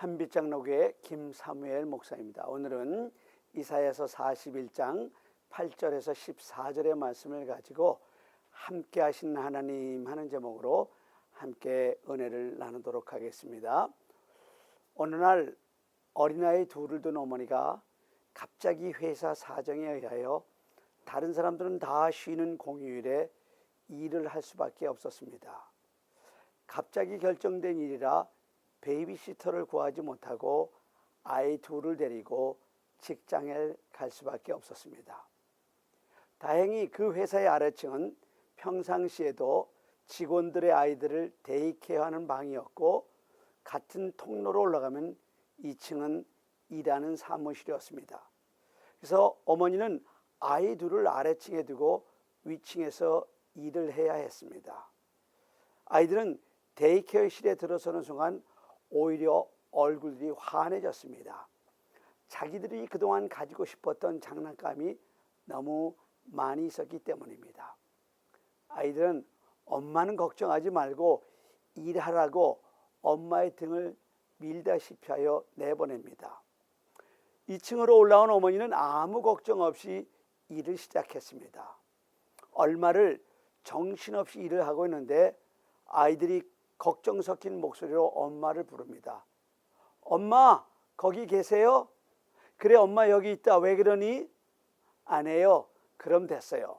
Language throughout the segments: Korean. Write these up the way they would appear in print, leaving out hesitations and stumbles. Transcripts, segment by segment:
한빛장로교회 김사무엘 목사입니다. 오늘은 이사야서 41장 8절에서 14절의 말씀을 가지고 함께 하신 하나님 하는 제목으로 함께 은혜를 나누도록 하겠습니다. 어느 날 어린아이 둘을 둔 어머니가 갑자기 회사 사정에 의하여 다른 사람들은 다 쉬는 공휴일에 일을 할 수밖에 없었습니다. 갑자기 결정된 일이라 베이비시터를 구하지 못하고 아이 둘을 데리고 직장에 갈 수밖에 없었습니다. 다행히 그 회사의 아래층은 평상시에도 직원들의 아이들을 데이케어하는 방이었고 같은 통로로 올라가면 2층은 일하는 사무실이었습니다. 그래서 어머니는 아이 둘을 아래층에 두고 위층에서 일을 해야 했습니다. 아이들은 데이케어실에 들어서는 순간 오히려 얼굴들이 환해졌습니다. 자기들이 그동안 가지고 싶었던 장난감이 너무 많이 있었기 때문입니다. 아이들은 엄마는 걱정하지 말고 일하라고 엄마의 등을 밀다시피 하여 내보냅니다. 2층으로 올라온 어머니는 아무 걱정 없이 일을 시작했습니다. 얼마를 정신없이 일을 하고 있는데 아이들이 걱정 섞인 목소리로 엄마를 부릅니다. 엄마, 거기 계세요? 그래, 엄마 여기 있다. 왜 그러니? 안 해요. 그럼 됐어요.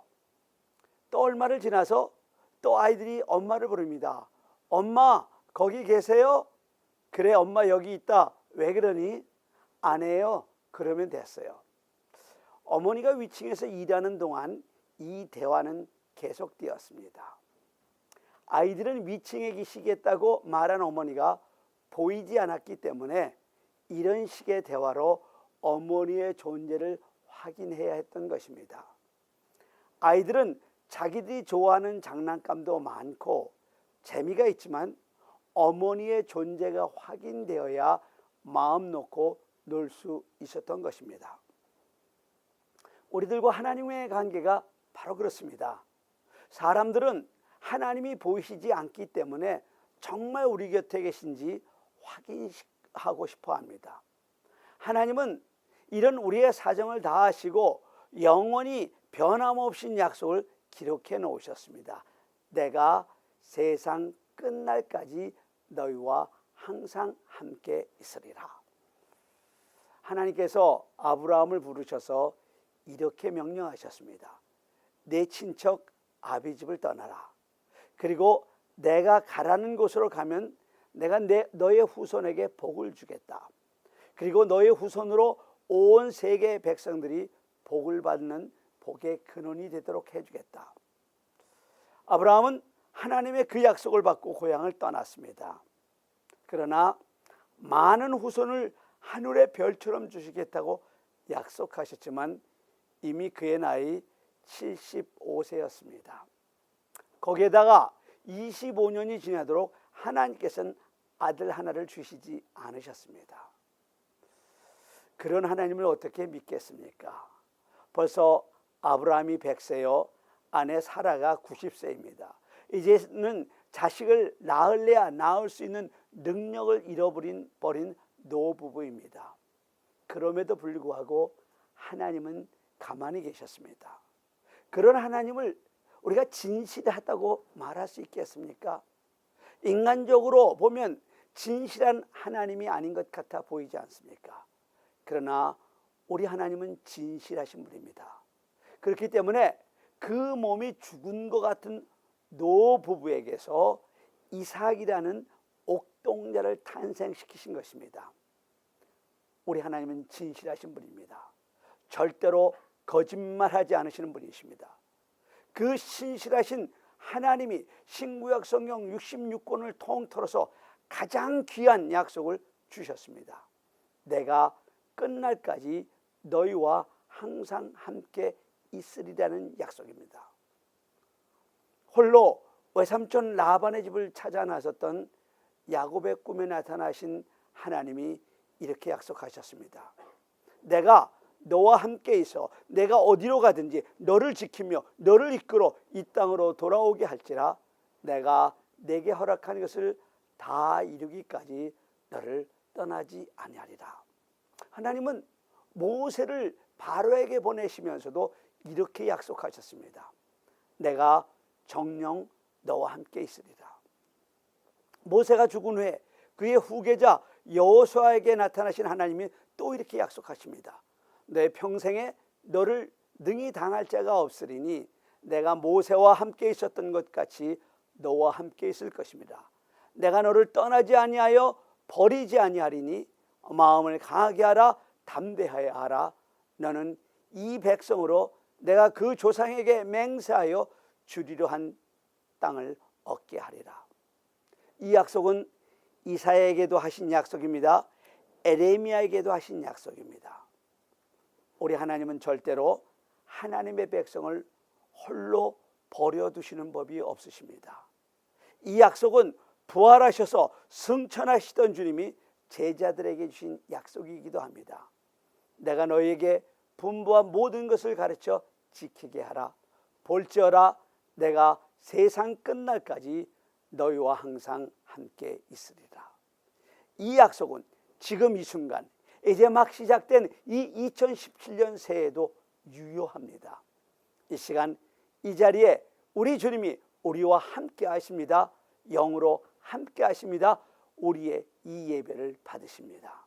또 얼마를 지나서 또 아이들이 엄마를 부릅니다. 엄마, 거기 계세요? 그래, 엄마 여기 있다. 왜 그러니? 안 해요. 그러면 됐어요. 어머니가 위층에서 일하는 동안 이 대화는 계속되었습니다. 아이들은 위층에 계시겠다고 말한 어머니가 보이지 않았기 때문에 이런 식의 대화로 어머니의 존재를 확인해야 했던 것입니다. 아이들은 자기들이 좋아하는 장난감도 많고 재미가 있지만 어머니의 존재가 확인되어야 마음 놓고 놀 수 있었던 것입니다. 우리들과 하나님의 관계가 바로 그렇습니다. 사람들은 하나님이 보이시지 않기 때문에 정말 우리 곁에 계신지 확인하고 싶어 합니다. 하나님은 이런 우리의 사정을 다 아시고 영원히 변함없인 약속을 기록해 놓으셨습니다. 내가 세상 끝날까지 너희와 항상 함께 있으리라. 하나님께서 아브라함을 부르셔서 이렇게 명령하셨습니다. 내 친척 아비집을 떠나라. 그리고 내가 가라는 곳으로 가면 내가 너의 후손에게 복을 주겠다. 그리고 너의 후손으로 온 세계의 백성들이 복을 받는 복의 근원이 되도록 해주겠다. 아브라함은 하나님의 그 약속을 받고 고향을 떠났습니다. 그러나 많은 후손을 하늘의 별처럼 주시겠다고 약속하셨지만 이미 그의 나이 75세였습니다. 거기에다가 25년이 지나도록 하나님께서는 아들 하나를 주시지 않으셨습니다. 그런 하나님을 어떻게 믿겠습니까? 벌써 아브라함이 100세요. 아내 사라가 90세입니다. 이제는 자식을 낳을래야 낳을 수 있는 능력을 잃어버린 노부부입니다. 그럼에도 불구하고 하나님은 가만히 계셨습니다. 그런 하나님을 우리가 진실하다고 말할 수 있겠습니까? 인간적으로 보면 진실한 하나님이 아닌 것 같아 보이지 않습니까? 그러나 우리 하나님은 진실하신 분입니다. 그렇기 때문에 그 몸이 죽은 것 같은 노부부에게서 이삭이라는 옥동자를 탄생시키신 것입니다. 우리 하나님은 진실하신 분입니다. 절대로 거짓말하지 않으시는 분이십니다. 그 신실하신 하나님이 신구약 성경 66권을 통틀어서 가장 귀한 약속을 주셨습니다. 내가 끝날까지 너희와 항상 함께 있으리라는 약속입니다. 홀로 외삼촌 라반의 집을 찾아 나섰던 야곱의 꿈에 나타나신 하나님이 이렇게 약속하셨습니다. 내가 너와 함께 있어 내가 어디로 가든지 너를 지키며 너를 이끌어 이 땅으로 돌아오게 할지라 내가 내게 허락한 것을 다 이루기까지 너를 떠나지 아니하리라. 하나님은 모세를 바로에게 보내시면서도 이렇게 약속하셨습니다. 내가 정녕 너와 함께 있으리라. 모세가 죽은 후에 그의 후계자 여호수아에게 나타나신 하나님이 또 이렇게 약속하십니다. 내 평생에 너를 능히 당할 자가 없으리니 내가 모세와 함께 있었던 것 같이 너와 함께 있을 것입니다. 내가 너를 떠나지 아니하여 버리지 아니하리니 마음을 강하게 하라, 담대하여 하라. 너는 이 백성으로 내가 그 조상에게 맹세하여 주리로 한 땅을 얻게 하리라. 이 약속은 이사야에게도 하신 약속입니다. 에레미야에게도 하신 약속입니다. 우리 하나님은 절대로 하나님의 백성을 홀로 버려두시는 법이 없으십니다. 이 약속은 부활하셔서 승천하시던 주님이 제자들에게 주신 약속이기도 합니다. 내가 너희에게 분부한 모든 것을 가르쳐 지키게 하라. 볼지어라 내가 세상 끝날까지 너희와 항상 함께 있으리라. 이 약속은 지금 이 순간 이제 막 시작된 이 2017년 새해에도 유효합니다. 이 시간 이 자리에 우리 주님이 우리와 함께 하십니다. 영으로 함께 하십니다. 우리의 이 예배를 받으십니다.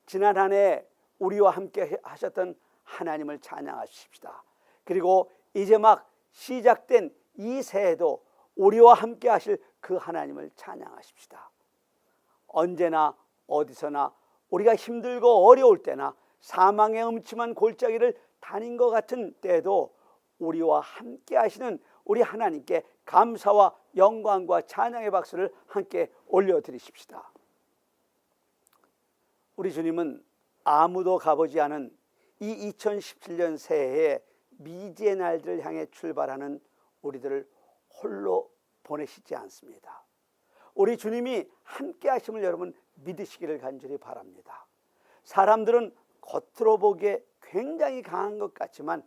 지난 한 해 우리와 함께 하셨던 하나님을 찬양하십시다. 그리고 이제 막 시작된 이 새해도 우리와 함께 하실 그 하나님을 찬양하십시다. 언제나 어디서나 우리가 힘들고 어려울 때나 사망의 음침한 골짜기를 다닌 것 같은 때에도 우리와 함께 하시는 우리 하나님께 감사와 영광과 찬양의 박수를 함께 올려드리십시다. 우리 주님은 아무도 가보지 않은 이 2017년 새해에 미지의 날들을 향해 출발하는 우리들을 홀로 보내시지 않습니다. 우리 주님이 함께 하심을 여러분 믿으시기를 간절히 바랍니다. 사람들은 겉으로 보기에 굉장히 강한 것 같지만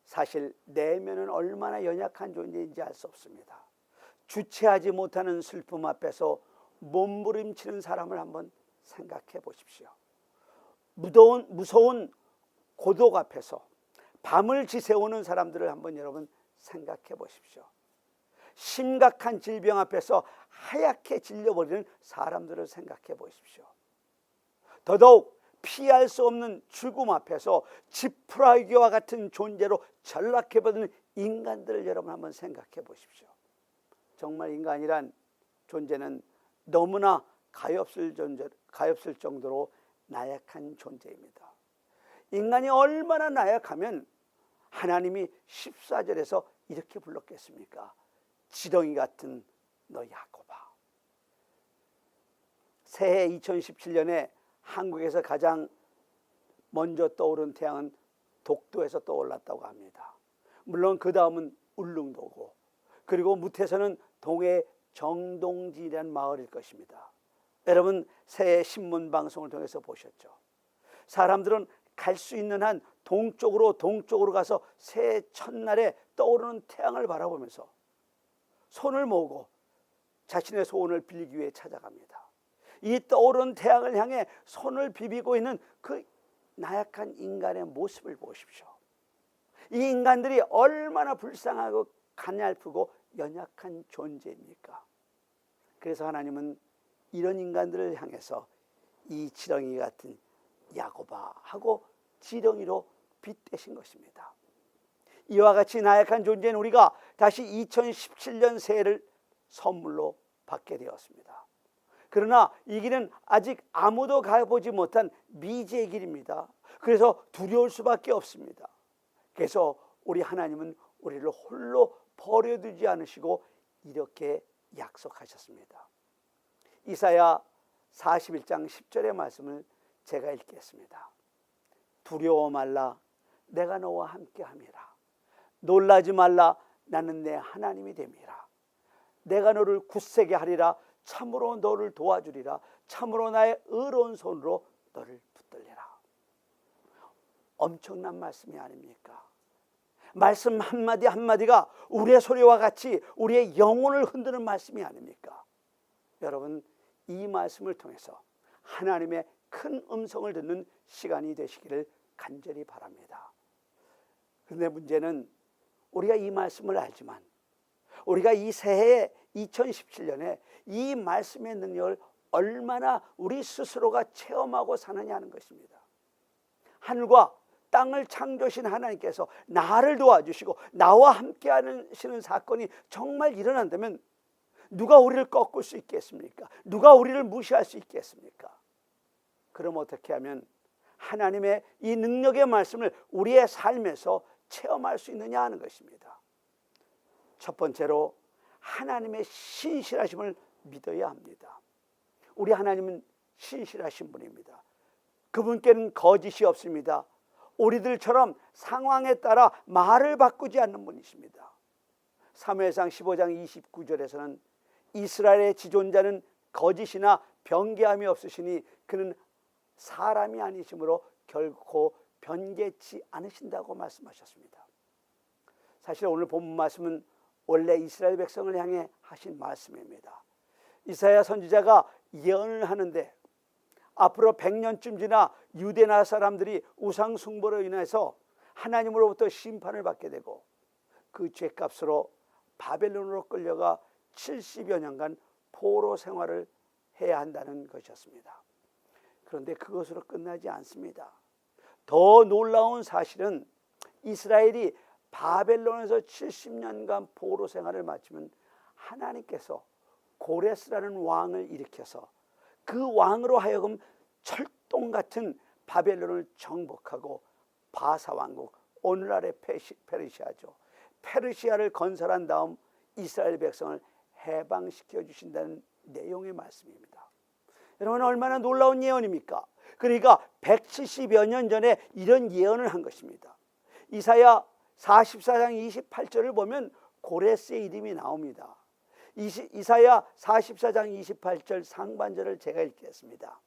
사실 내면은 얼마나 연약한 존재인지 알 수 없습니다. 주체하지 못하는 슬픔 앞에서 몸부림치는 사람을 한번 생각해 보십시오. 무서운 고독 앞에서 밤을 지새우는 사람들을 한번 여러분 생각해 보십시오. 심각한 질병 앞에서 하얗게 질려버리는 사람들을 생각해 보십시오. 더더욱 피할 수 없는 죽음 앞에서 지푸라기와 같은 존재로 전락해버리는 인간들을 여러분 한번 생각해 보십시오. 정말 인간이란 존재는 너무나 가엾을 정도로 나약한 존재입니다. 인간이 얼마나 나약하면 하나님이 14절에서 이렇게 불렀겠습니까? 지렁이 같은 너 야곱아. 새해 2017년에 한국에서 가장 먼저 떠오른 태양은 독도에서 떠올랐다고 합니다. 물론 그 다음은 울릉도고, 그리고 무태서는 동해 정동진이라는 마을일 것입니다. 여러분 새해 신문 방송을 통해서 보셨죠? 사람들은 갈 수 있는 한 동쪽으로 가서 새해 첫날에 떠오르는 태양을 바라보면서 손을 모으고 자신의 소원을 빌리기 위해 찾아갑니다. 이 떠오르는 태양을 향해 손을 비비고 있는 그 나약한 인간의 모습을 보십시오. 이 인간들이 얼마나 불쌍하고 가냘프고 연약한 존재입니까? 그래서 하나님은 이런 인간들을 향해서 이 지렁이 같은 야곱아 하고 지렁이로 빗대신 것입니다. 이와 같이 나약한 존재인 우리가 다시 2017년 새해를 선물로 받게 되었습니다. 그러나 이 길은 아직 아무도 가보지 못한 미지의 길입니다. 그래서 두려울 수밖에 없습니다. 그래서 우리 하나님은 우리를 홀로 버려두지 않으시고 이렇게 약속하셨습니다. 이사야 41장 10절의 말씀을 제가 읽겠습니다. 두려워 말라, 내가 너와 함께함이라. 놀라지 말라, 나는 내 하나님이 됨이라. 내가 너를 굳세게 하리라. 참으로 너를 도와주리라. 참으로 나의 의로운 손으로 너를 붙들리라. 엄청난 말씀이 아닙니까? 말씀 한마디 한마디가 우리의 소리와 같이 우리의 영혼을 흔드는 말씀이 아닙니까? 여러분 이 말씀을 통해서 하나님의 큰 음성을 듣는 시간이 되시기를 간절히 바랍니다. 그런데 문제는 우리가 이 말씀을 알지만 우리가 이 새해 2017년에 이 말씀의 능력을 얼마나 우리 스스로가 체험하고 사느냐 하는 것입니다. 하늘과 땅을 창조하신 하나님께서 나를 도와주시고 나와 함께 하시는 사건이 정말 일어난다면 누가 우리를 꺾을 수 있겠습니까? 누가 우리를 무시할 수 있겠습니까? 그럼 어떻게 하면 하나님의 이 능력의 말씀을 우리의 삶에서 체험할 수 있느냐 하는 것입니다. 첫 번째로 하나님의 신실하심을 믿어야 합니다. 우리 하나님은 신실하신 분입니다. 그분께는 거짓이 없습니다. 우리들처럼 상황에 따라 말을 바꾸지 않는 분이십니다. 사무엘상 15장 29절에서는 이스라엘의 지존자는 거짓이나 변개함이 없으시니 그는 사람이 아니시므로 결코 변개치 않으신다고 말씀하셨습니다. 사실 오늘 본문 말씀은 원래 이스라엘 백성을 향해 하신 말씀입니다. 이사야 선지자가 예언을 하는데 앞으로 100년쯤 지나 유대나 사람들이 우상 숭배로 인해서 하나님으로부터 심판을 받게 되고 그 죄값으로 바벨론으로 끌려가 70여 년간 포로 생활을 해야 한다는 것이었습니다. 그런데 그것으로 끝나지 않습니다. 더 놀라운 사실은 이스라엘이 바벨론에서 70년간 포로 생활을 마치면 하나님께서 고레스라는 왕을 일으켜서 그 왕으로 하여금 철동 같은 바벨론을 정복하고 바사 왕국, 오늘날의 페르시아죠. 페르시아를 건설한 다음 이스라엘 백성을 해방시켜 주신다는 내용의 말씀입니다. 여러분 얼마나 놀라운 예언입니까? 그러니까 170여 년 전에 이런 예언을 한 것입니다. 이사야 44장 28절을 보면 고레스의 이름이 나옵니다. 이사야 44장 28절 상반절을 제가 읽겠습니다.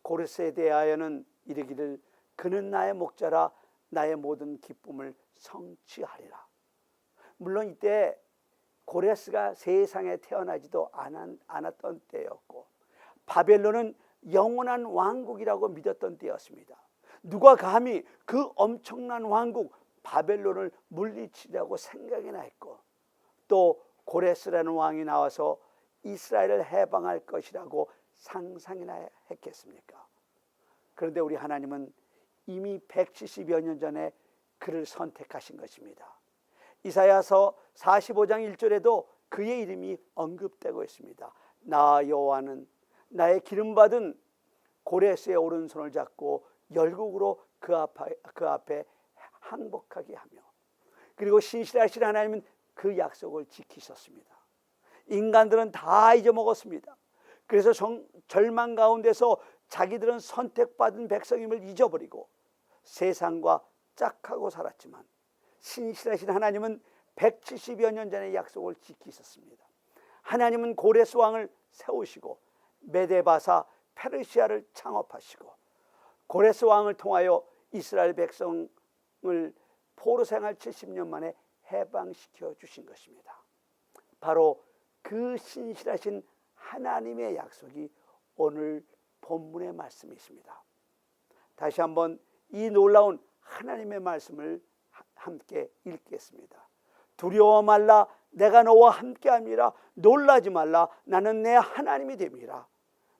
고레스에 대하여는 이르기를 그는 나의 목자라 나의 모든 기쁨을 성취하리라. 물론 이때 고레스가 세상에 태어나지도 않았던 때였고 바벨론은 영원한 왕국이라고 믿었던 때였습니다. 누가 감히 그 엄청난 왕국 바벨론을 물리치려고 생각이나 했고 또 고레스라는 왕이 나와서 이스라엘을 해방할 것이라고 상상이나 했겠습니까? 그런데 우리 하나님은 이미 170여 년 전에 그를 선택하신 것입니다. 이사야서 45장 1절에도 그의 이름이 언급되고 있습니다. 나 여호와는 나의 기름받은 고레스의 오른손을 잡고 열국으로 그 앞에 항복하게 하며 그리고 신실하신 하나님은 그 약속을 지키셨습니다. 인간들은 다 잊어먹었습니다. 그래서 절망 가운데서 자기들은 선택받은 백성임을 잊어버리고 세상과 짝하고 살았지만 신실하신 하나님은 170여 년 전의 약속을 지키셨습니다. 하나님은 고레스 왕을 세우시고 메데바사 페르시아를 창업하시고 고레스 왕을 통하여 이스라엘 백성을 포로 생활 70년 만에 해방시켜 주신 것입니다. 바로 그 신실하신 하나님의 약속이 오늘 본문의 말씀이십니다. 다시 한번 이 놀라운 하나님의 말씀을 함께 읽겠습니다. 두려워 말라 내가 너와 함께함이라 놀라지 말라 나는 내 하나님이 됨이라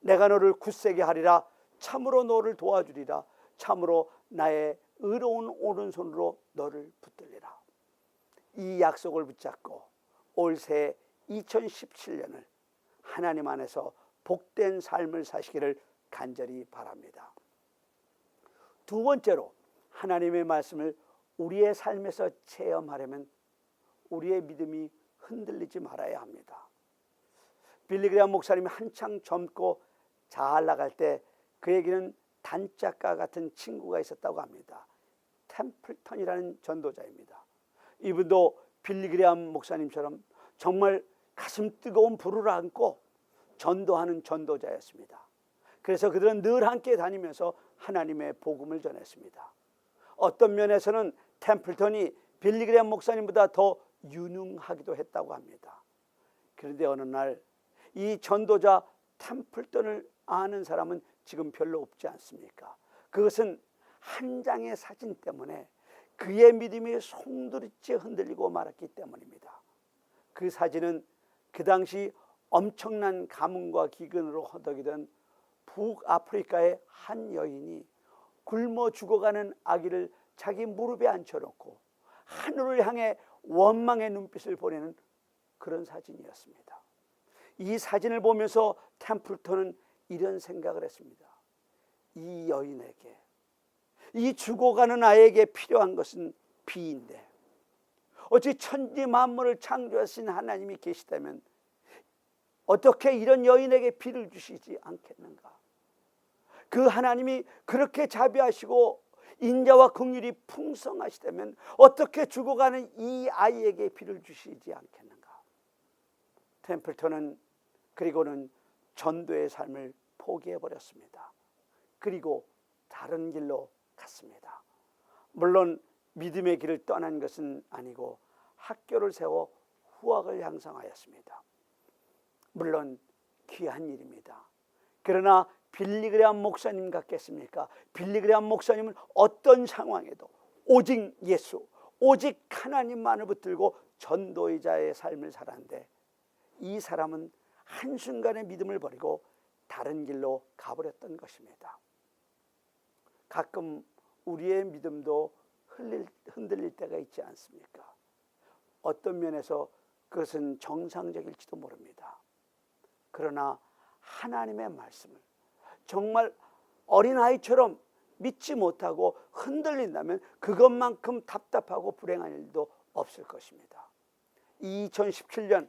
내가 너를 굳세게 하리라 참으로 너를 도와주리라 참으로 나의 의로운 오른손으로 너를 붙들리라. 이 약속을 붙잡고 올새 2017년을 하나님 안에서 복된 삶을 사시기를 간절히 바랍니다. 두 번째로 하나님의 말씀을 우리의 삶에서 체험하려면 우리의 믿음이 흔들리지 말아야 합니다. 빌리그레암 목사님이 한창 젊고 잘 나갈 때 그에게는 단짝과 같은 친구가 있었다고 합니다. 템플턴이라는 전도자입니다. 이분도 빌리그레암 목사님처럼 정말 가슴 뜨거운 불을 안고 전도하는 전도자였습니다. 그래서 그들은 늘 함께 다니면서 하나님의 복음을 전했습니다. 어떤 면에서는 템플턴이 빌리그레암 목사님보다 더 유능하기도 했다고 합니다. 그런데 어느 날 이 전도자 템플턴을 아는 사람은 지금 별로 없지 않습니까? 그것은 한 장의 사진 때문에 그의 믿음이 송두리째 흔들리고 말았기 때문입니다. 그 사진은 그 당시 엄청난 가뭄과 기근으로 허덕이던 북아프리카의 한 여인이 굶어 죽어가는 아기를 자기 무릎에 앉혀놓고 하늘을 향해 원망의 눈빛을 보내는 그런 사진이었습니다. 이 사진을 보면서 템플턴은 이런 생각을 했습니다. 이 여인에게, 이 죽어가는 아이에게 필요한 것은 비인데 어찌 천지 만물을 창조하신 하나님이 계시다면 어떻게 이런 여인에게 비를 주시지 않겠는가? 그 하나님이 그렇게 자비하시고 인자와 긍휼이 풍성하시다면 어떻게 죽어가는 이 아이에게 비를 주시지 않겠는가? 템플턴은 그리고는 전도의 삶을 포기해버렸습니다. 그리고 다른 길로 갔습니다. 물론 믿음의 길을 떠난 것은 아니고 학교를 세워 후학을 양성하였습니다. 물론 귀한 일입니다. 그러나 빌리그레암 목사님 같겠습니까? 빌리그레암 목사님은 어떤 상황에도 오직 예수, 오직 하나님만을 붙들고 전도자의 삶을 살았는데 이 사람은 한순간의 믿음을 버리고 다른 길로 가버렸던 것입니다. 가끔 우리의 믿음도 흔들릴 때가 있지 않습니까? 어떤 면에서 그것은 정상적일지도 모릅니다. 그러나 하나님의 말씀을 정말 어린아이처럼 믿지 못하고 흔들린다면 그것만큼 답답하고 불행한 일도 없을 것입니다. 2017년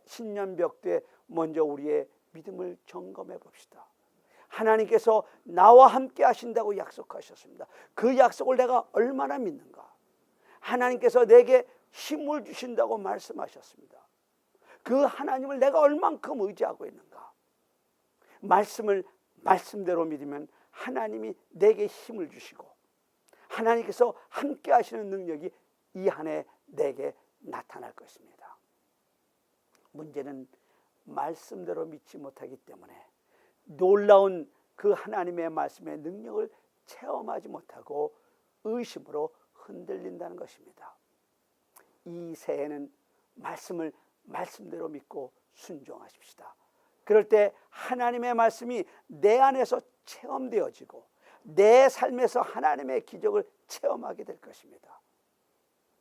신년벽두에 먼저 우리의 믿음을 점검해 봅시다. 하나님께서 나와 함께 하신다고 약속하셨습니다. 그 약속을 내가 얼마나 믿는가? 하나님께서 내게 힘을 주신다고 말씀하셨습니다. 그 하나님을 내가 얼만큼 의지하고 있는가? 말씀을 말씀대로 믿으면 하나님이 내게 힘을 주시고 하나님께서 함께 하시는 능력이 이 한 해 내게 나타날 것입니다. 문제는 말씀대로 믿지 못하기 때문에 놀라운 그 하나님의 말씀의 능력을 체험하지 못하고 의심으로 흔들린다는 것입니다. 이 새해는 말씀을 말씀대로 믿고 순종하십시다. 그럴 때 하나님의 말씀이 내 안에서 체험되어지고 내 삶에서 하나님의 기적을 체험하게 될 것입니다.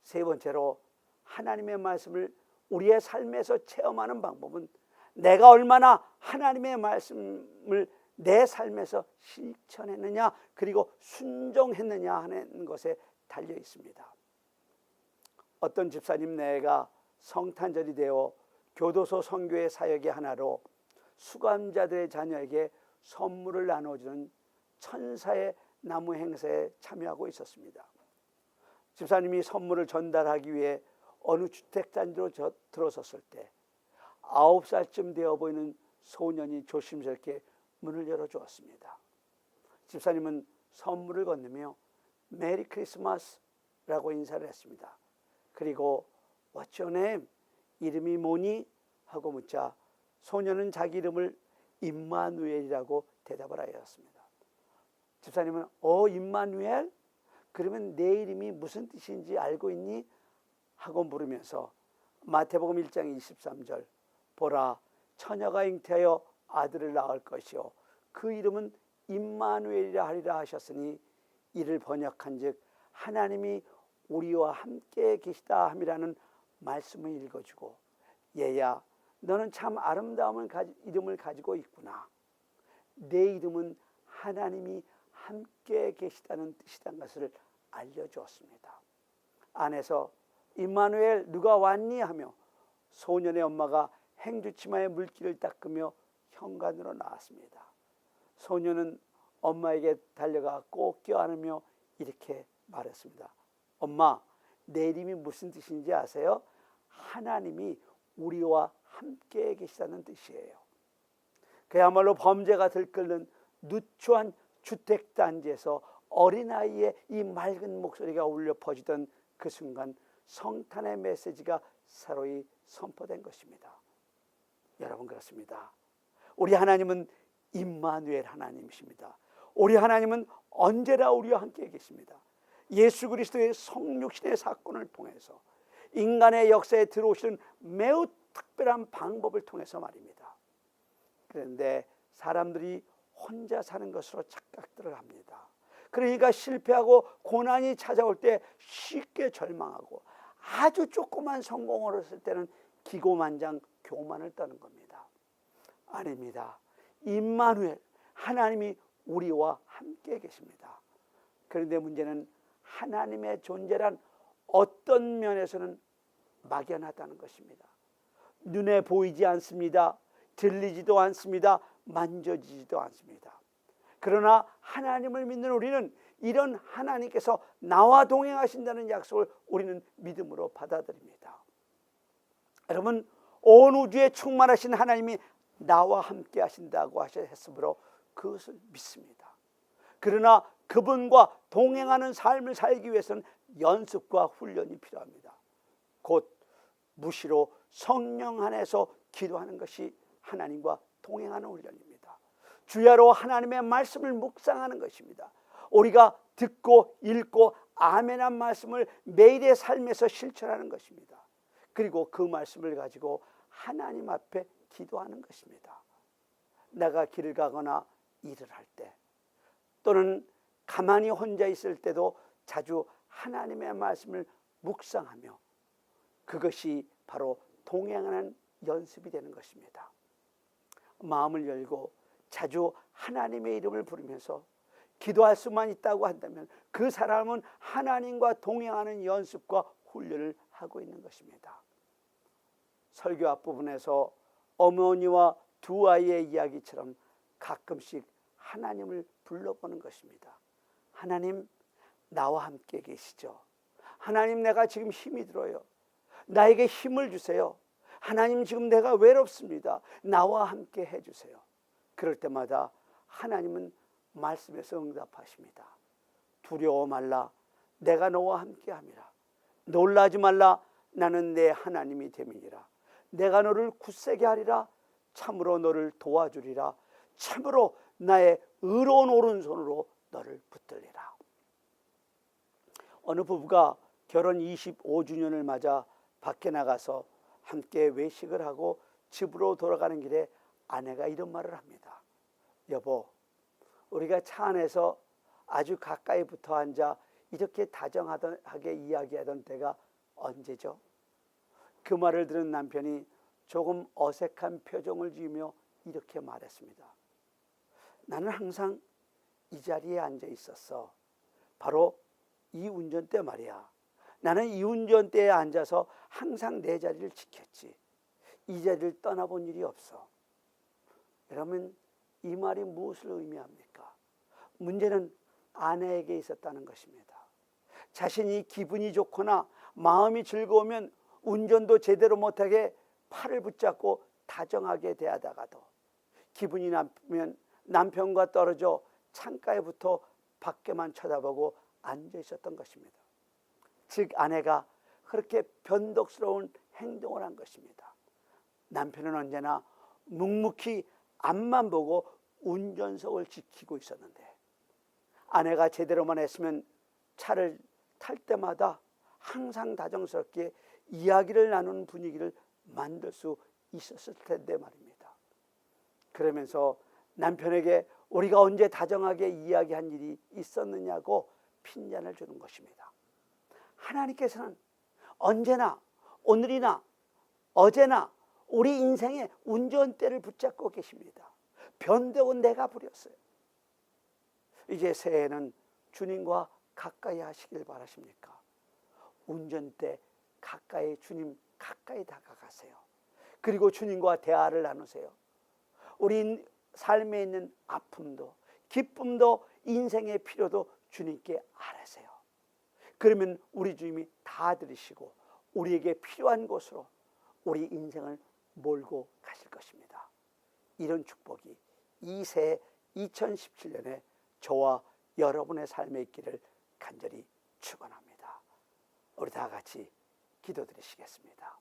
세 번째로 하나님의 말씀을 우리의 삶에서 체험하는 방법은 내가 얼마나 하나님의 말씀을 내 삶에서 실천했느냐 그리고 순종했느냐 하는 것에 달려 있습니다. 어떤 집사님 내가 성탄절이 되어 교도소 선교의 사역의 하나로 수감자들의 자녀에게 선물을 나눠주는 천사의 나무 행사에 참여하고 있었습니다. 집사님이 선물을 전달하기 위해 어느 주택단지로 들어섰을 때 9살쯤 되어 보이는 소년이 조심스럽게 문을 열어주었습니다. 집사님은 선물을 건네며 메리 크리스마스라고 인사를 했습니다. 그리고 What's your name? 이름이 뭐니? 하고 묻자 소년은 자기 이름을 임마누엘이라고 대답을 하였습니다. 집사님은 임마누엘? 그러면 내 이름이 무슨 뜻인지 알고 있니? 하고 물으면서 마태복음 1장 23절 보라 처녀가 잉태하여 아들을 낳을 것이요 그 이름은 임마누엘이라 하리라 하셨으니 이를 번역한즉 하나님이 우리와 함께 계시다 함이라는 말씀을 읽어주고 얘야 너는 참 아름다운 이름을 가지고 있구나. 내 이름은 하나님이 함께 계시다는 뜻이라는 것을 알려주었습니다. 안에서 임마누엘 누가 왔니? 하며 소년의 엄마가 행주치마에 물기를 닦으며 현관으로 나왔습니다. 소년은 엄마에게 달려가 꼭 껴안으며 이렇게 말했습니다. 엄마, 내 이름이 무슨 뜻인지 아세요? 하나님이 우리와 함께 계시다는 뜻이에요. 그야말로 범죄가 들끓는 누추한 주택단지에서 어린아이의 이 맑은 목소리가 울려 퍼지던 그 순간 성탄의 메시지가 새로이 선포된 것입니다. 여러분 그렇습니다. 우리 하나님은 임마누엘 하나님이십니다. 우리 하나님은 언제나 우리와 함께 계십니다. 예수 그리스도의 성육신의 사건을 통해서 인간의 역사에 들어오시는 매우 특별한 방법을 통해서 말입니다. 그런데 사람들이 혼자 사는 것으로 착각들을 합니다. 그러니까 실패하고 고난이 찾아올 때 쉽게 절망하고 아주 조그만 성공을 했을 때는 기고만장 교만을 떠는 겁니다. 아닙니다. 임마누엘 하나님이 우리와 함께 계십니다. 그런데 문제는 하나님의 존재란 어떤 면에서는 막연하다는 것입니다. 눈에 보이지 않습니다. 들리지도 않습니다. 만져지지도 않습니다. 그러나 하나님을 믿는 우리는 이런 하나님께서 나와 동행하신다는 약속을 우리는 믿음으로 받아들입니다. 여러분, 온 우주에 충만하신 하나님이 나와 함께 하신다고 하셨으므로 그것을 믿습니다. 그러나 그분과 동행하는 삶을 살기 위해서는 연습과 훈련이 필요합니다. 곧 무시로 성령 안에서 기도하는 것이 하나님과 동행하는 훈련입니다. 주야로 하나님의 말씀을 묵상하는 것입니다. 우리가 듣고 읽고 아멘한 말씀을 매일의 삶에서 실천하는 것입니다. 그리고 그 말씀을 가지고 하나님 앞에 기도하는 것입니다. 내가 길을 가거나 일을 할 때 또는 가만히 혼자 있을 때도 자주 하나님의 말씀을 묵상하며 그것이 바로 동행하는 연습이 되는 것입니다. 마음을 열고 자주 하나님의 이름을 부르면서 기도할 수만 있다고 한다면 그 사람은 하나님과 동행하는 연습과 훈련을 하고 있는 것입니다. 설교 앞부분에서 어머니와 두 아이의 이야기처럼 가끔씩 하나님을 불러보는 것입니다. 하나님, 나와 함께 계시죠? 하나님, 내가 지금 힘이 들어요. 나에게 힘을 주세요. 하나님, 지금 내가 외롭습니다. 나와 함께 해주세요. 그럴 때마다 하나님은 말씀에서 응답하십니다. 두려워 말라, 내가 너와 함께 함이라. 놀라지 말라, 나는 내 하나님이 됨이니라. 내가 너를 굳세게 하리라. 참으로 너를 도와주리라. 참으로 나의 의로운 오른손으로 너를 붙들리라. 어느 부부가 결혼 25주년을 맞아 밖에 나가서 함께 외식을 하고 집으로 돌아가는 길에 아내가 이런 말을 합니다. 여보, 우리가 차 안에서 아주 가까이 붙어 앉아 이렇게 다정하게 이야기하던 때가 언제죠? 그 말을 들은 남편이 조금 어색한 표정을 지으며 이렇게 말했습니다. 나는 항상 이 자리에 앉아 있었어. 바로 이 운전대 말이야. 나는 이 운전대에 앉아서 항상 내 자리를 지켰지. 이 자리를 떠나본 일이 없어. 여러분, 이 말이 무엇을 의미합니까? 문제는 아내에게 있었다는 것입니다. 자신이 기분이 좋거나 마음이 즐거우면 운전도 제대로 못하게 팔을 붙잡고 다정하게 대하다가도 기분이 나쁘면 남편과 떨어져 창가에 붙어 밖에만 쳐다보고 앉아 있었던 것입니다. 즉 아내가 그렇게 변덕스러운 행동을 한 것입니다. 남편은 언제나 묵묵히 앞만 보고 운전석을 지키고 있었는데 아내가 제대로만 했으면 차를 탈 때마다 항상 다정스럽게 이야기를 나누는 분위기를 만들 수 있었을 텐데 말입니다. 그러면서 남편에게 우리가 언제 다정하게 이야기한 일이 있었느냐고 핀잔을 주는 것입니다. 하나님께서는 언제나 오늘이나 어제나 우리 인생의 운전대를 붙잡고 계십니다. 변덕은 내가 부렸어요. 이제 새해에는 주님과 가까이 하시길 바라십니까? 운전대 가까이, 주님 가까이 다가가세요. 그리고 주님과 대화를 나누세요. 우리 삶에 있는 아픔도 기쁨도 인생의 필요도 주님께 아뢰세요. 그러면 우리 주님이 다 들으시고 우리에게 필요한 곳으로 우리 인생을 몰고 가실 것입니다. 이런 축복이 이 새해 2017년에 저와 여러분의 삶에 있기를 간절히 축원합니다. 우리 다 같이 기도드리시겠습니다.